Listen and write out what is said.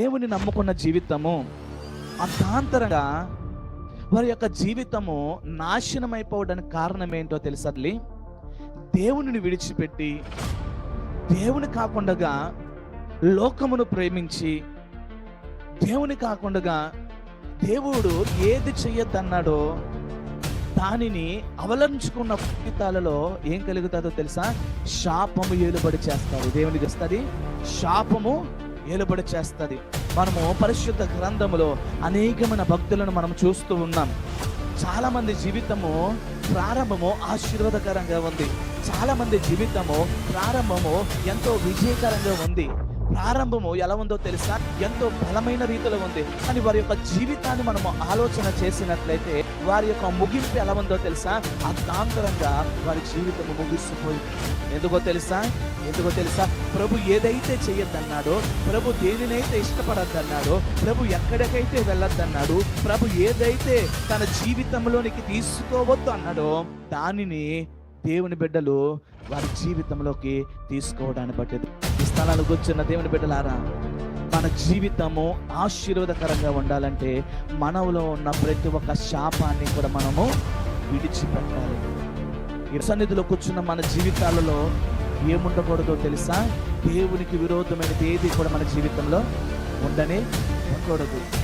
దేవుని నమ్ముకున్న జీవితము అంతాంతరంగా వారి యొక్క జీవితము నాశనం అయిపోవడానికి కారణం ఏంటో తెలుసా? దేవునిని విడిచిపెట్టి, దేవుని కాకుండా లోకమును ప్రేమించి, దేవుని కాకుండా దేవుడు ఏది చెయ్యొద్దన్నాడో దానిని అవలంచుకున్న జీవితాలలో ఏం కలుగుతుందో తెలుసా? శాపము ఏలుబడి చేస్తారు. దేవునికి వస్తుంది శాపము ఏలుబడి చేస్తుంది. మనము పరిశుద్ధ గ్రంథములో అనేకమైన భక్తులను మనం చూస్తూ ఉన్నాం. చాలా మంది జీవితము ప్రారంభము ఆశీర్వాదకరంగా ఉంది. చాలా మంది జీవితము ప్రారంభము ఎంతో విజయకరంగా ఉంది. ప్రారంభము ఎలా ఉందో తెలుసా? ఎంతో బలమైన రీతిలో ఉంది. కానీ వారి యొక్క జీవితాన్ని మనము ఆలోచన చేసినట్లయితే వారి యొక్క ముగింపు ఎలా ఉందో తెలుసా? అర్థాంతరంగా వారి జీవితము ముగిసిపోయింది. ఎందుకో తెలుసా? ప్రభు ఏదైతే చేయొద్దన్నాడో, ప్రభు దేనినైతే ఇష్టపడద్దన్నాడో, ప్రభు ఎక్కడికైతే వెళ్ళొద్దన్నాడు, ప్రభు ఏదైతే తన జీవితంలోనికి తీసుకోవద్దు అన్నాడో దానిని దేవుని బిడ్డలు వారి జీవితంలోకి తీసుకోవడాన్ని బట్టి ఈ స్థలాలు కూర్చున్న దేవుని బిడ్డలారా, మన జీవితము ఆశీర్వాదకరంగా ఉండాలంటే మనలో ఉన్న ప్రతి ఒక్క శాపాన్ని కూడా మనము విడిచిపెట్టాలి. ఈ సన్నిధిలో కూర్చున్న మన జీవితాలలో ఏముండకూడదో తెలుసా? దేవునికి విరోధమైనది ఏది కూడా మన జీవితంలో ఉండనే ఉండకూడదు.